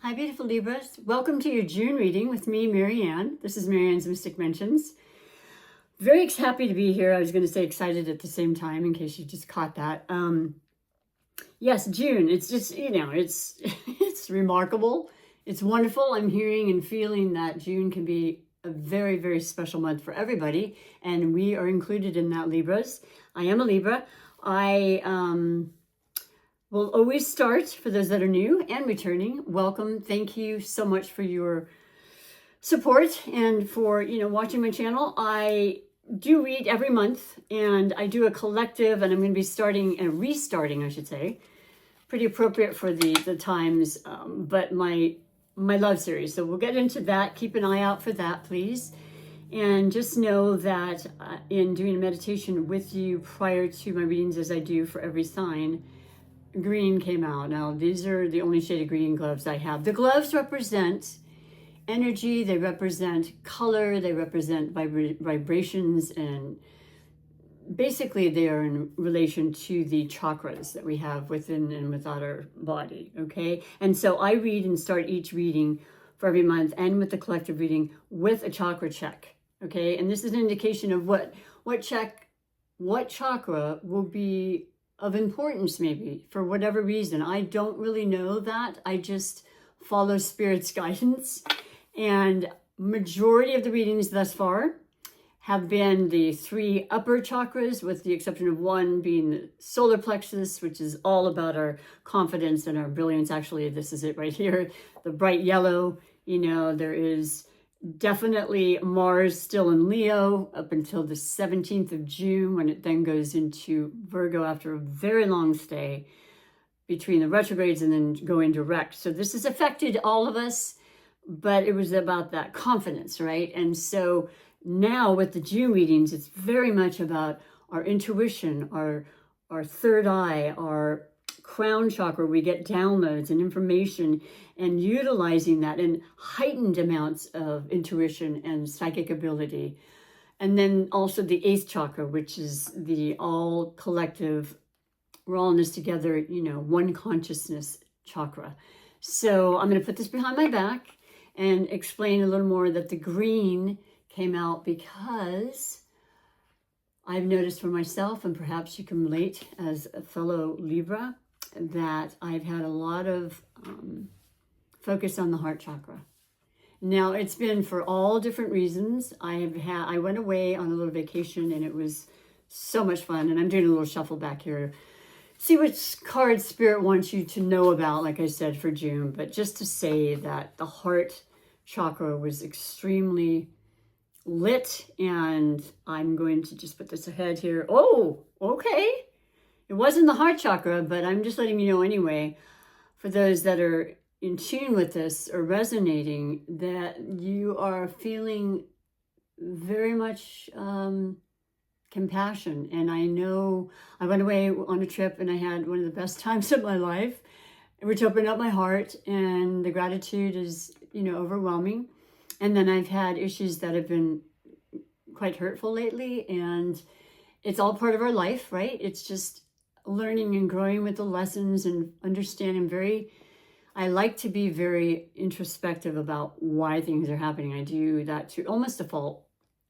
Hi, beautiful Libras. Welcome to your June reading with me, Marianne. This is Marianne's Mystic Mentions. Very happy to be here. I was going to say excited at the same time in case you just caught that. Yes, June. It's just, it's it's remarkable. It's wonderful. I'm hearing and feeling that June can be a very, very special month for everybody, and we are included in that, Libras. I am a Libra. We'll always start, for those that are new and returning, welcome. Thank you so much for your support and for, watching my channel. I do read every month, and I do a collective, and I'm going to be starting and restarting, I should say, pretty appropriate for the times, but my love series. So we'll get into that. Keep an eye out for that, please. And just know that in doing a meditation with you prior to my readings, as I do for every sign, green came out. Now, these are the only shade of green gloves I have. The gloves represent energy, they represent color, they represent vibrations, and basically they are in relation to the chakras that we have within and without our body, okay? And so I read and start each reading for every month and with the collective reading with a chakra check, okay? And this is an indication of what chakra will be of importance, maybe, for whatever reason. I don't really know that. I just follow Spirit's guidance. And majority of the readings thus far have been the 3 upper chakras, with the exception of one being the solar plexus, which is all about our confidence and our brilliance. Actually, this is it right here, the bright yellow. There is definitely Mars still in Leo up until the 17th of June, when it then goes into Virgo after a very long stay between the retrogrades and then going direct. So this has affected all of us, but it was about that confidence, right? And so now with the June readings, it's very much about our intuition, our third eye, our crown chakra. We get downloads and information, and utilizing that in heightened amounts of intuition and psychic ability. And then also the 8th chakra, which is the all collective, we're all in this together, one consciousness chakra. So I'm going to put this behind my back and explain a little more that the green came out because I've noticed for myself, and perhaps you can relate as a fellow Libra, that I've had a lot of focus on the heart chakra. Now, it's been for all different reasons. I went away on a little vacation, and it was so much fun. And I'm doing a little shuffle back here. See which cards Spirit wants you to know about, like I said, for June. But just to say that the heart chakra was extremely lit, and I'm going to just put this ahead here. Oh, okay. It wasn't the heart chakra, but I'm just letting you know anyway, for those that are in tune with this or resonating, that you are feeling very much compassion. And I know I went away on a trip, and I had one of the best times of my life, which opened up my heart, and the gratitude is, overwhelming. And then I've had issues that have been quite hurtful lately, and it's all part of our life, right? It's just learning and growing with the lessons and understanding. I like to be very introspective about why things are happening. I do that to almost a fault.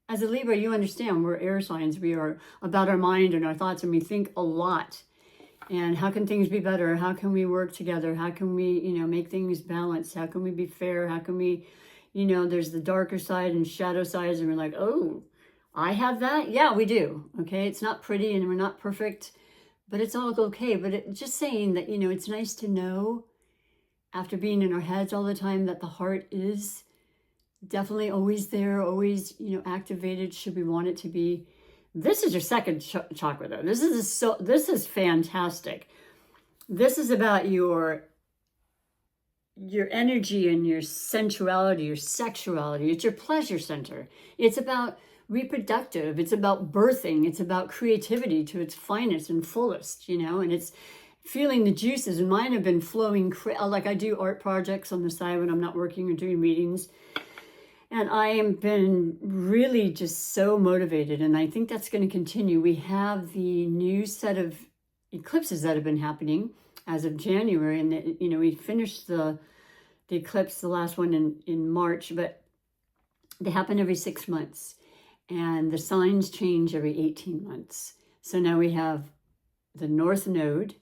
As a Libra, you understand, we're air signs. We are about our mind and our thoughts, and we think a lot. And how can things be better? How can we work together? How can we, make things balanced? How can we be fair? How can we, there's the darker side and shadow sides, and we're like, oh, I have that? Yeah, we do. Okay, it's not pretty, and we're not perfect, but it's all okay. But just saying that, it's nice to know, after being in our heads all the time, that the heart is definitely always there, always, activated should we want it to be. This is your second chakra, though. This is fantastic. This is about your energy and your sensuality, your sexuality. It's your pleasure center. It's about reproductive. It's about birthing. It's about creativity to its finest and fullest, and it's feeling the juices. And mine have been flowing, like I do art projects on the side when I'm not working or doing meetings. And I have been really just so motivated, and I think that's going to continue. We have the new set of eclipses that have been happening as of January, and we finished the the eclipse, the last one in March, but they happen every 6 months. And the signs change every 18 months. So now we have the North Node,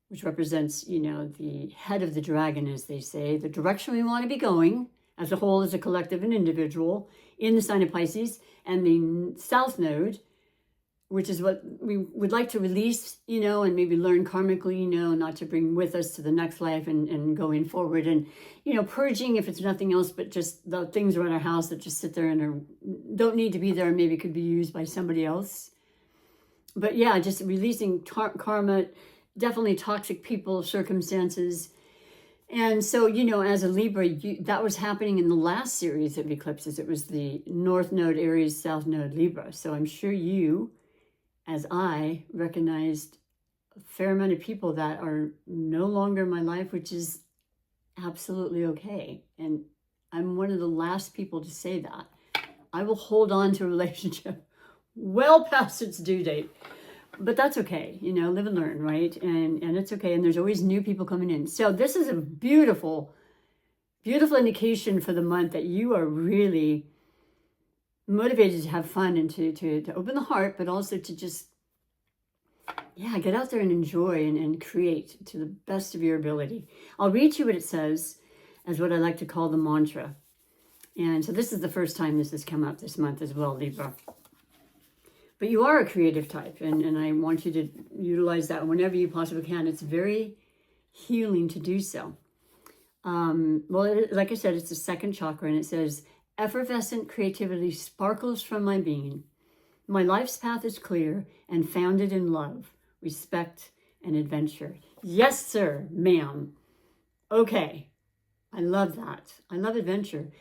which represents, you know, the head of the dragon, as they say, the direction we want to be going as a whole, as a collective and individual, in the sign of Pisces, and the South Node, which is what we would like to release, you know, and maybe learn karmically, you know, not to bring with us to the next life and going forward. And, you know, purging, if it's nothing else, but just the things around our house that just sit there and don't need to be there, maybe could be used by somebody else. But yeah, just releasing karma, definitely toxic people, circumstances. And so, you know, as a Libra, that was happening in the last series of eclipses. It was the North Node Aries, South Node Libra. So I'm sure you, as I, recognized a fair amount of people that are no longer in my life, which is absolutely okay. And I'm one of the last people to say that. I will hold on to a relationship well past its due date. But that's okay, you know, live and learn, right? And it's okay. And there's always new people coming in. So this is a beautiful, beautiful indication for the month that you are really motivated to have fun and to open the heart, but also to just, yeah, get out there and enjoy and create to the best of your ability. I'll read you what it says as what I like to call the mantra. And so this is the first time this has come up this month as well, Libra. But you are a creative type, and I want you to utilize that whenever you possibly can. It's very healing to do so. Well, like I said, it's the second chakra, and it says, effervescent creativity sparkles from my being. My life's path is clear and founded in love, respect, and adventure. Yes, sir, ma'am. Okay. I love that. I love adventure.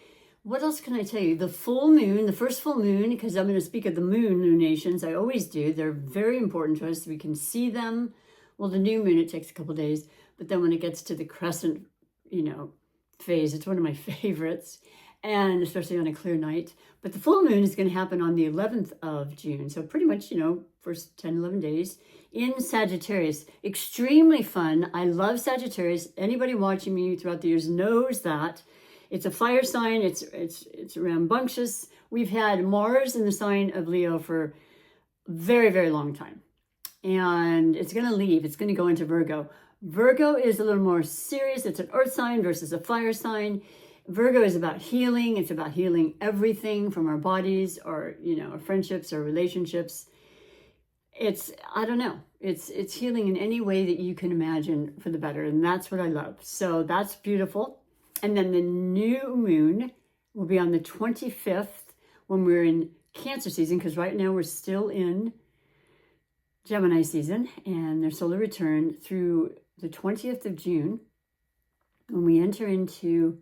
What else can I tell you? The full moon, the first full moon, because I'm going to speak of the moon lunations. I always do. They're very important to us. We can see them. Well, the new moon, it takes a couple days. But then when it gets to the crescent, you know, phase, it's one of my favorites. And especially on a clear night. But the full moon is going to happen on the 11th of June. So pretty much, you know, first 10, 11 days in Sagittarius. Extremely fun. I love Sagittarius. Anybody watching me throughout the years knows that. It's a fire sign. It's rambunctious. We've had Mars in the sign of Leo for a very, very long time. And it's going to leave. It's going to go into Virgo. Virgo is a little more serious. It's an earth sign versus a fire sign. Virgo is about healing. It's about healing everything from our bodies or, you know, our friendships or relationships. It's, I don't know. It's healing in any way that you can imagine for the better. And that's what I love. So that's beautiful. And then the new moon will be on the 25th when we're in Cancer season, because right now we're still in Gemini season and their solar return through the 20th of June when we enter into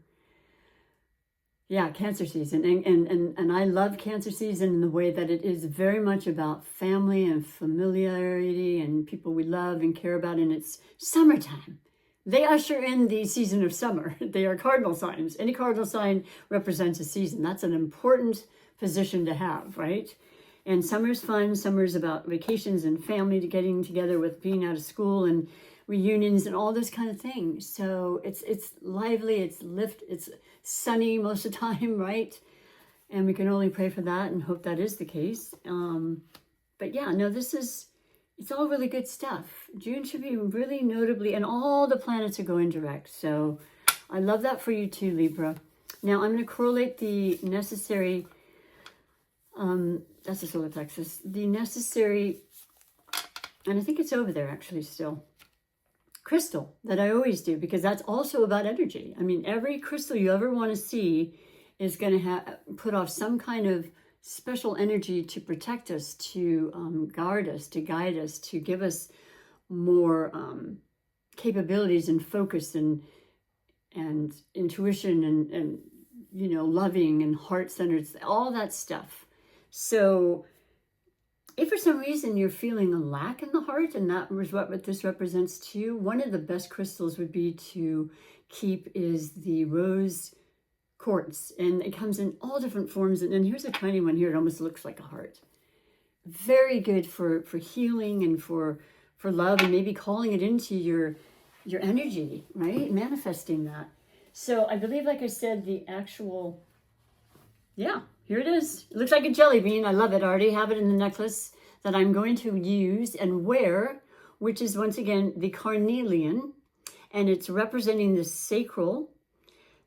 Cancer season. And I love Cancer season in the way that it is very much about family and familiarity and people we love and care about. And it's summertime. They usher in the season of summer. They are cardinal signs. Any cardinal sign represents a season. That's an important position to have, right? And summer's fun. Summer's about vacations and family getting together with being out of school and reunions and all those kind of things. So it's lively, it's sunny most of the time, right? And we can only pray for that and hope that is the case. But yeah, no, it's all really good stuff. June should be really notably, and all the planets are going direct. So I love that for you too, Libra. Now I'm going to correlate the necessary, that's the solar plexus, the necessary, and I think it's over there actually still, crystal that I always do, because that's also about energy. I mean, every crystal you ever want to see is going to put off some kind of special energy to protect us, to guard us, to guide us, to give us more capabilities and focus and intuition and you know, loving and heart-centered, all that stuff. So if for some reason you're feeling a lack in the heart, and that was what this represents too, one of the best crystals would be to keep is the rose quartz, and it comes in all different forms. And here's a tiny one here. It almost looks like a heart. Very good for healing and for love, and maybe calling it into your energy, right? Manifesting that. So I believe, like I said, the actual, yeah, here it is. It looks like a jelly bean. I love it. I already have it in the necklace that I'm going to use and wear, which is once again the carnelian, and it's representing the sacral,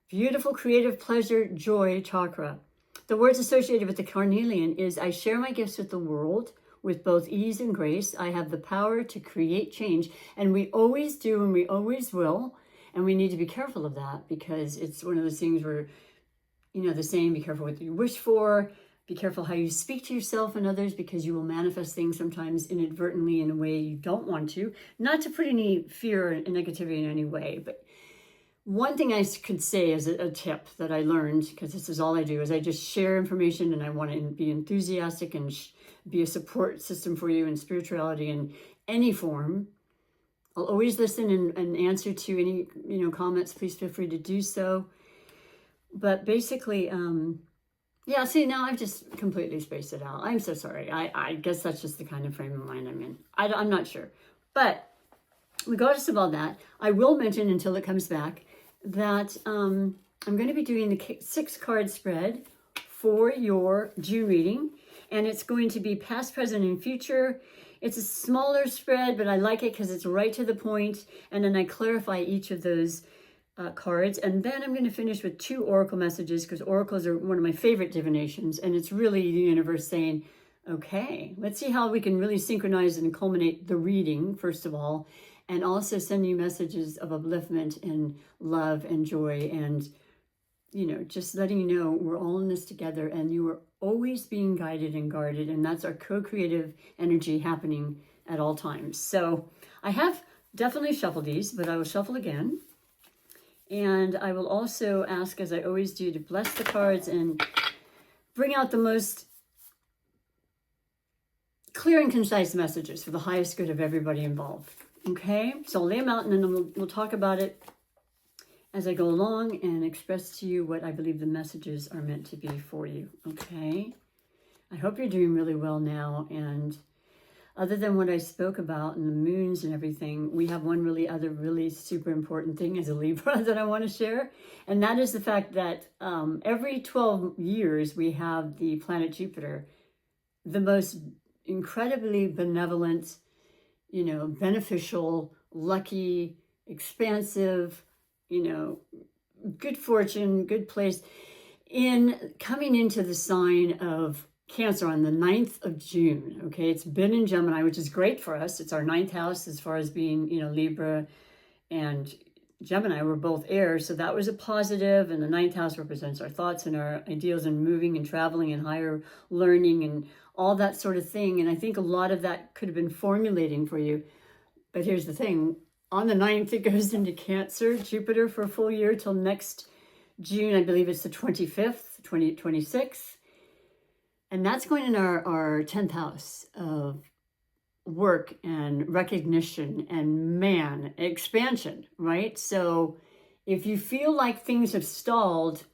beautiful, creative, pleasure, joy chakra. The words associated with the carnelian is, I share my gifts with the world with both ease and grace. I have the power to create change. And we always do, and we always will. And we need to be careful of that, because it's one of those things where, you know, the saying, be careful what you wish for, be careful how you speak to yourself and others, because you will manifest things sometimes inadvertently in a way you don't want to. Not to put any fear and negativity in any way, but one thing I could say as a tip that I learned, because this is all I do, is I just share information, and I want to be enthusiastic and be a support system for you in spirituality in any form. I'll always listen and answer to any, you know, comments. Please feel free to do so. But basically, yeah, see, now I've just completely spaced it out. I'm so sorry. I guess that's just the kind of frame of mind I'm in. I'm not sure. But regardless of all that, I will mention, until it comes back, that I'm going to be doing the 6-card spread for your June reading. And it's going to be past, present, and future. It's a smaller spread, but I like it because it's right to the point. And then I clarify each of those cards. And then I'm going to finish with 2 oracle messages, because oracles are one of my favorite divinations. And it's really the universe saying, okay, let's see how we can really synchronize and culminate the reading, first of all, and also send you messages of upliftment and love and joy, and, you know, just letting you know we're all in this together, and you are always being guided and guarded, and that's our co-creative energy happening at all times. So I have definitely shuffled these, but I will shuffle again. And I will also ask, as I always do, to bless the cards and bring out the most clear and concise messages for the highest good of everybody involved. Okay, so I'll lay them out, and then we'll talk about it as I go along and express to you what I believe the messages are meant to be for you. Okay, I hope you're doing really well now. And other than what I spoke about and the moons and everything, we have one really super important thing as a Libra that I want to share. And that is the fact that every 12 years we have the planet Jupiter, the most incredibly benevolent, you know, beneficial, lucky, expansive, you know, good fortune, good place, in coming into the sign of Cancer on the 9th of June. Okay, it's been in Gemini, which is great for us. It's our 9th house as far as being, you know, Libra and Gemini. We're both air, so that was a positive. And the 9th house represents our thoughts and our ideals and moving and traveling and higher learning and all that sort of thing. And I think a lot of that could have been formulating for you. But here's the thing. On the 9th, it goes into Cancer, Jupiter, for a full year till next June. I believe it's the 25th, 2026. And that's going in our 10th house of work and recognition and expansion, right? So if you feel like things have stalled,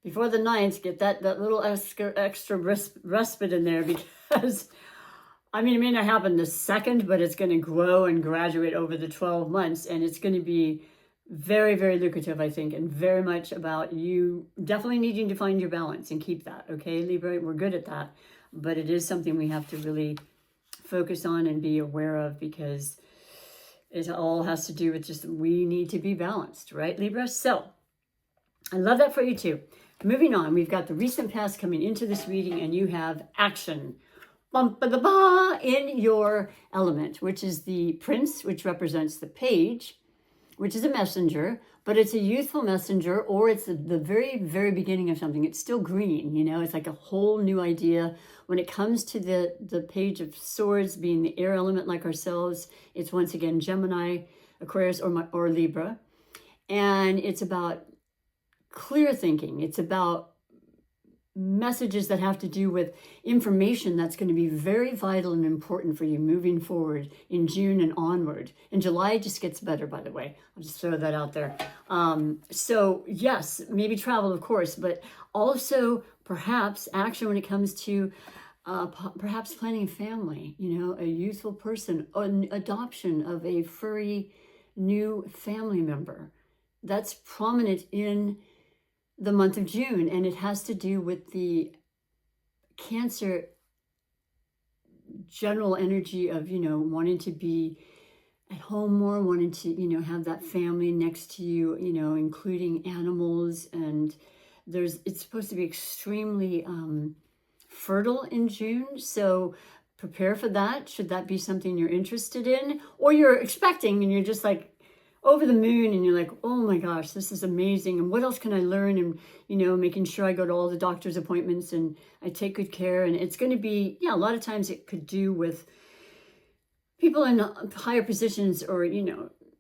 before the 9th, get that little extra respite in there, because, I mean, it may not happen the 2nd, but it's going to grow and graduate over the 12 months. And it's going to be very, very lucrative, I think, and very much about you definitely needing to find your balance and keep that. Okay, Libra, we're good at that. But it is something we have to really focus on and be aware of, because it all has to do with just, we need to be balanced, right, Libra? So I love that for you too. Moving on, we've got the recent past coming into this reading, and you have action in your element, which is the Prince, which represents the page, which is a messenger, but it's a youthful messenger, or it's the very, very beginning of something. It's still green, you know, it's like a whole new idea. When it comes to the Page of Swords, being the air element like ourselves, it's once again Gemini, Aquarius, or Libra. And it's about clear thinking. It's about messages that have to do with information that's going to be very vital and important for you moving forward in June and onward. In July, it just gets better, by the way. I'll just throw that out there. So yes, maybe travel, of course, but also perhaps action when it comes to perhaps planning a family, you know, a youthful person, an adoption of a furry new family member. that's prominent in the month of June, and it has to do with the Cancer general energy of, wanting to be at home more, wanting to, have that family next to you, including animals. And it's supposed to be extremely fertile in June. So prepare for that. Should that be something you're interested in or you're expecting and you're just like over the moon and you're like, oh my gosh, this is amazing. And what else can I learn? And, making sure I go to all the doctor's appointments and I take good care. And it's going to be, a lot of times it could do with people in higher positions or,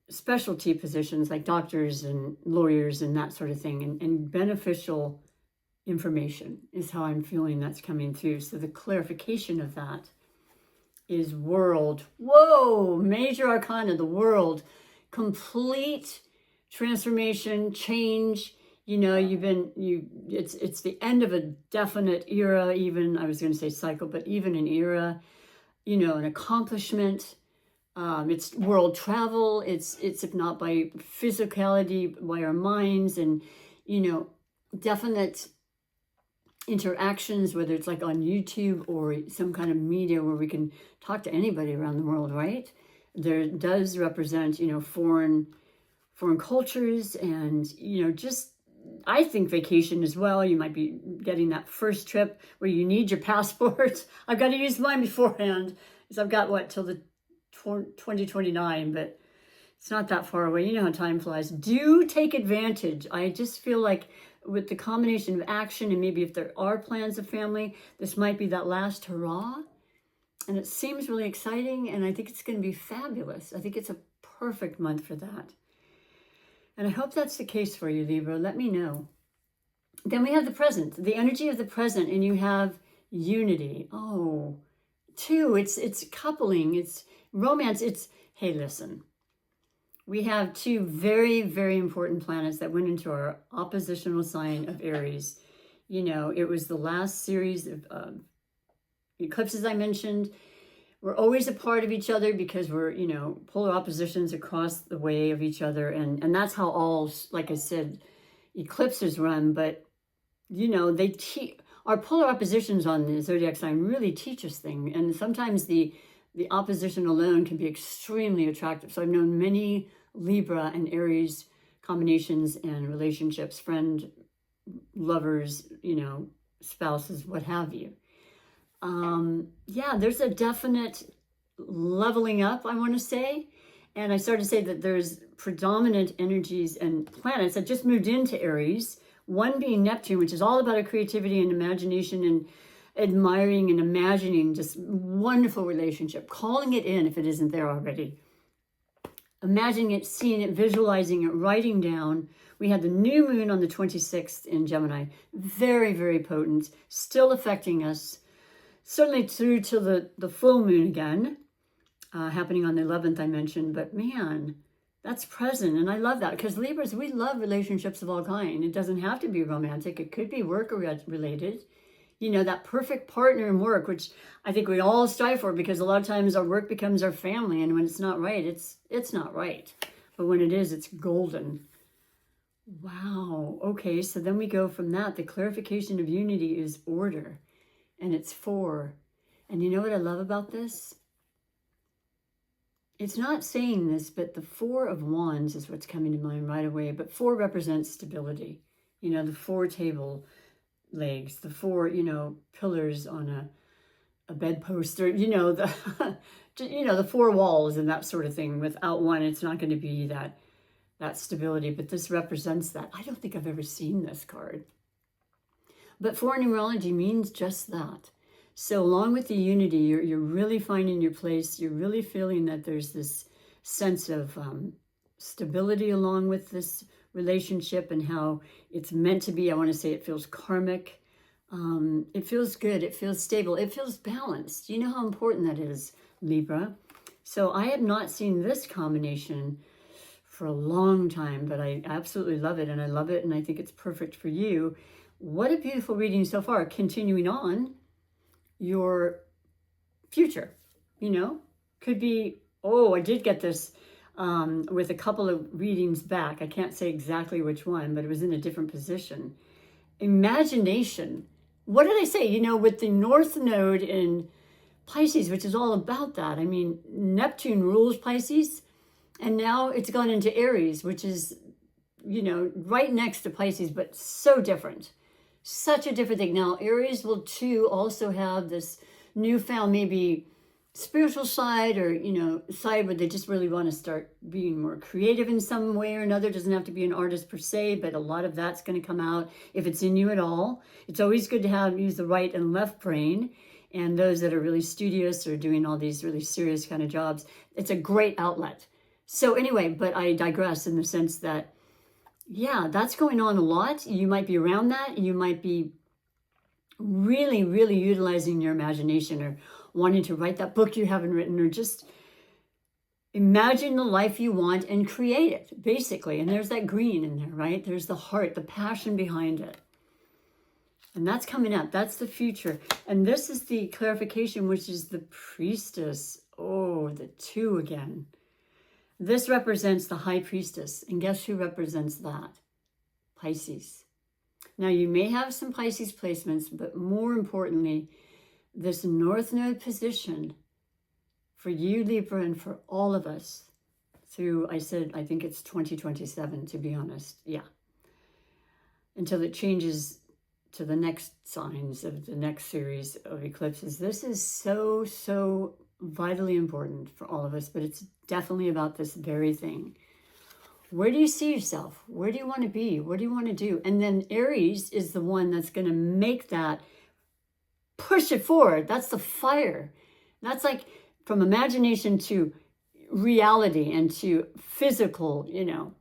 specialty positions like doctors and lawyers and that sort of thing. And beneficial information is how I'm feeling that's coming through. So the clarification of that is world. Whoa, major arcana, the world. Complete transformation, change. It's the end of a definite era, even, I was going to say cycle, but even an era, an accomplishment. It's world travel. It's if not by physicality, by our minds, and, definite interactions, whether it's like on YouTube or some kind of media where we can talk to anybody around the world, right? There does represent, foreign cultures and, just, I think vacation as well. You might be getting that first trip where you need your passport. I've got to use mine beforehand because I've got till the 2029, but it's not that far away. You know how time flies. Do take advantage. I just feel like with the combination of action and maybe if there are plans of family, this might be that last hurrah. And it seems really exciting, and I think it's going to be fabulous. I think it's a perfect month for that. And I hope that's the case for you, Libra. Let me know. Then we have the present, the energy of the present, and you have unity. Oh, two, it's coupling, it's romance. Hey, listen. We have two very, very important planets that went into our oppositional sign of Aries. It was the last series of eclipses I mentioned. We're always a part of each other because we're, polar oppositions across the way of each other. And that's how all, like I said, eclipses run. But, our polar oppositions on the zodiac sign really teach us things. And sometimes the opposition alone can be extremely attractive. So I've known many Libra and Aries combinations and relationships, friend, lovers, spouses, what have you. There's a definite leveling up, I want to say. And I started to say that there's predominant energies and planets that just moved into Aries, one being Neptune, which is all about our creativity and imagination and admiring and imagining just wonderful relationship, calling it in if it isn't there already, imagining it, seeing it, visualizing it, writing down. We had the new moon on the 26th in Gemini, very, very potent, still affecting us. Certainly through to the full moon again, happening on the 11th I mentioned, but man, that's present. And I love that because Libras, we love relationships of all kinds. It doesn't have to be romantic. It could be work related. That perfect partner in work, which I think we all strive for because a lot of times our work becomes our family. And when it's not right, it's not right. But when it is, it's golden. Wow. Okay. So then we go from that. The clarification of unity is order. And it's 4. And you know what I love about this? It's not saying this, but the 4 of Wands is what's coming to mind right away. But 4 represents stability. The 4 table legs, the 4, pillars on a bedpost, or, the 4 walls and that sort of thing. Without one, it's not going to be that stability. But this represents that. I don't think I've ever seen this card. But 4 numerology means just that. So along with the unity, you're really finding your place. You're really feeling that there's this sense of stability along with this relationship and how it's meant to be. I want to say it feels karmic. It feels good. It feels stable. It feels balanced. You know how important that is, Libra. So I have not seen this combination for a long time, but I absolutely love it. And I love it. And I think it's perfect for you. What a beautiful reading so far. Continuing on, your future, could be, oh, I did get this. with a couple of readings back. I can't say exactly which one, but it was in a different position. Imagination. What did I say? You know, with the North Node in Pisces, which is all about that. I mean, Neptune rules Pisces, and now it's gone into Aries, which is, you know, right next to Pisces, but so different. Such a different thing. Now, Aries will too also have this newfound maybe spiritual side, or, you know, side where they just really want to start being more creative in some way or another. Doesn't have to be an artist per se, but a lot of that's going to come out if it's in you at all. It's always good to use the right and left brain. And those that are really studious or doing all these really serious kind of jobs, it's a great outlet. So anyway, but I digress in the sense that, yeah, that's going on a lot. You might be around that. You might be really, really utilizing your imagination, or wanting to write that book you haven't written, or just imagine the life you want and create it, basically. And there's that green in there, right? There's the heart, the passion behind it. And that's coming up. That's the future. And this is the clarification, which is the priestess. Oh, the 2 again. This represents the high priestess. And guess who represents that? Pisces. Now, you may have some Pisces placements, but more importantly, this North Node position for you, Libra, and for all of us through, I think it's 2027, to be honest. Yeah. Until it changes to the next signs of the next series of eclipses. This is so, so vitally important for all of us, but it's definitely about this very thing. Where do you see yourself? Where do you want to be? What do you want to do? And then Aries is the one that's going to make that, push it forward. That's the fire. That's like from imagination to reality and to physical, you know,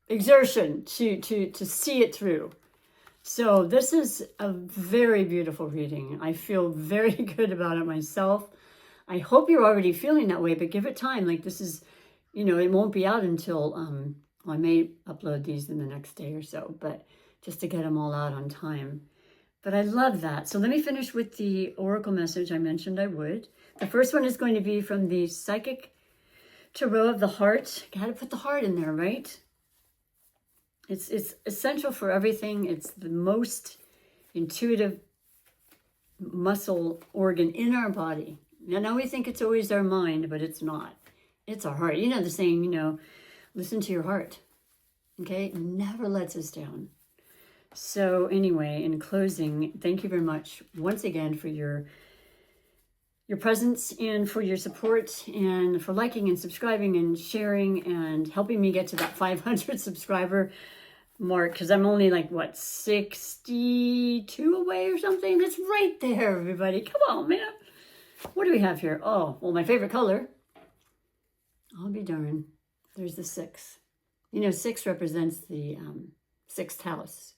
exertion to see it through. So this is a very beautiful reading. I feel very good about it myself. I hope you're already feeling that way, but give it time. Like, this is, you know, it won't be out until, I may upload these in the next day or so, but just to get them all out on time. But I love that. So let me finish with the oracle message I mentioned I would. The first one is going to be from the Psychic Tarot of the Heart. Got to put the heart in there, right? It's essential for everything. It's the most intuitive muscle organ in our body. I know we think it's always our mind, but it's not. It's our heart. You know the saying, you know, listen to your heart. Okay? It never lets us down. So anyway, in closing, thank you very much once again for your presence and for your support and for liking and subscribing and sharing and helping me get to that 500 subscriber mark, because I'm only like, what, 62 away or something? That's right there, everybody. Come on, man. What do we have here? Oh, well, my favorite color. I'll be darned. There's the 6. You know, 6 represents the 6th house,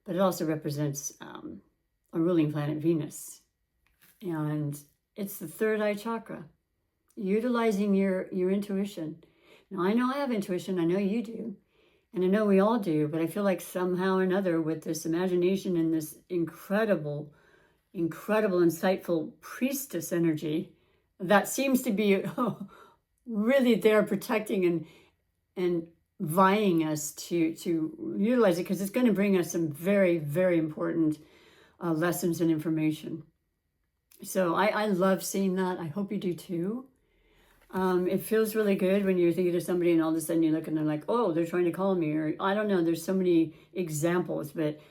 but it also represents a ruling planet, Venus. And it's the 3rd eye chakra, utilizing your intuition. Now, I know I have intuition. I know you do. And I know we all do, but I feel like somehow or another with this imagination and this incredible, insightful priestess energy that seems to be really there protecting and vying us to utilize it, because it's going to bring us some very, very important lessons and information. So I love seeing that. I hope you do too. It feels really good when you're thinking of somebody and all of a sudden you look and they're like, oh, they're trying to call me, or I don't know. There's so many examples, but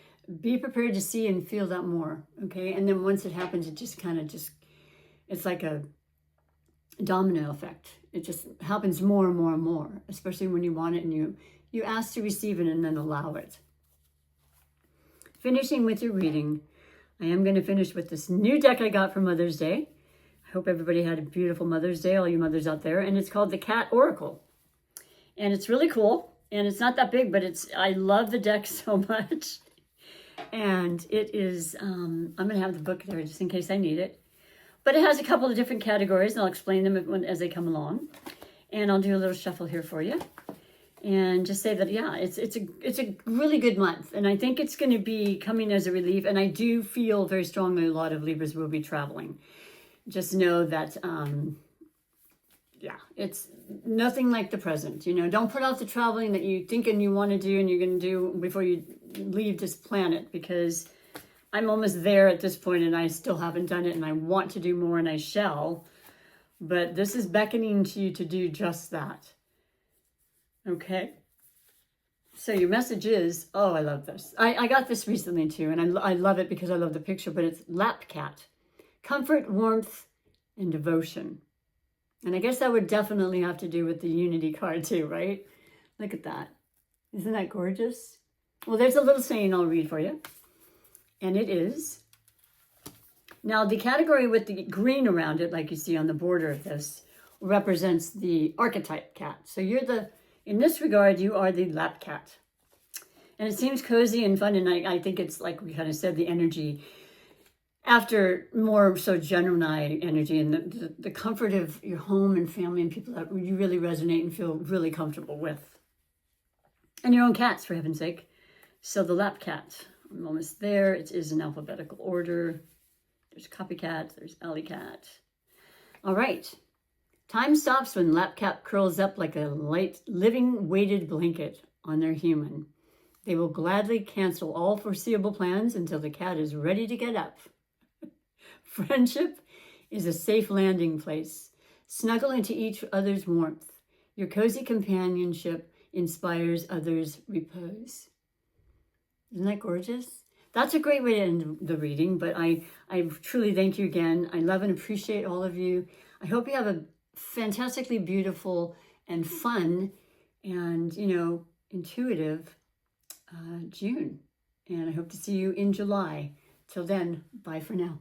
be prepared to see and feel that more. Okay. And then once it happens, it just kind of it's like a domino effect. It just happens more and more and more, especially when you want it and you ask to receive it and then allow it. Finishing with your reading, I am going to finish with this new deck I got for Mother's Day. I hope everybody had a beautiful Mother's Day, all you mothers out there. And it's called the Cat Oracle. And it's really cool. And it's not that big, but I love the deck so much. And it is, I'm going to have the book there just in case I need it. But it has a couple of different categories, and I'll explain them as they come along. And I'll do a little shuffle here for you. And just say that, yeah, it's a really good month. And I think it's going to be coming as a relief. And I do feel very strongly a lot of Libras will be traveling. Just know that yeah, it's nothing like the present. You know, don't put off the traveling that you think and you want to do and you're going to do before you leave this planet, because I'm almost there at this point and I still haven't done it, and I want to do more and I shall. But this is beckoning to you to do just that. Okay? So your message is, oh, I love this. I got this recently too, and I love it because I love the picture, but it's lap cat. Comfort, warmth, and devotion. And I guess that would definitely have to do with the Unity card too, right? Look at that. Isn't that gorgeous? Well, there's a little saying I'll read for you. And it is, now the category with the green around it, like you see on the border of this, represents the archetype cat. So you're in this regard, you are the lap cat. And it seems cozy and fun, and I think it's, like we kind of said, the energy after more so Gemini energy, and the comfort of your home and family and people that you really resonate and feel really comfortable with. And your own cats, for heaven's sake. So the lap cat, I'm almost there. It is in alphabetical order. There's copycat, there's alley cat. All right. Time stops when lap cat curls up like a light, living, weighted blanket on their human. They will gladly cancel all foreseeable plans until the cat is ready to get up. Friendship is a safe landing place. Snuggle into each other's warmth. Your cozy companionship inspires others' repose. Isn't that gorgeous? That's a great way to end the reading, but I truly thank you again. I love and appreciate all of you. I hope you have a fantastically beautiful and fun and, intuitive June. And I hope to see you in July. Till then, bye for now.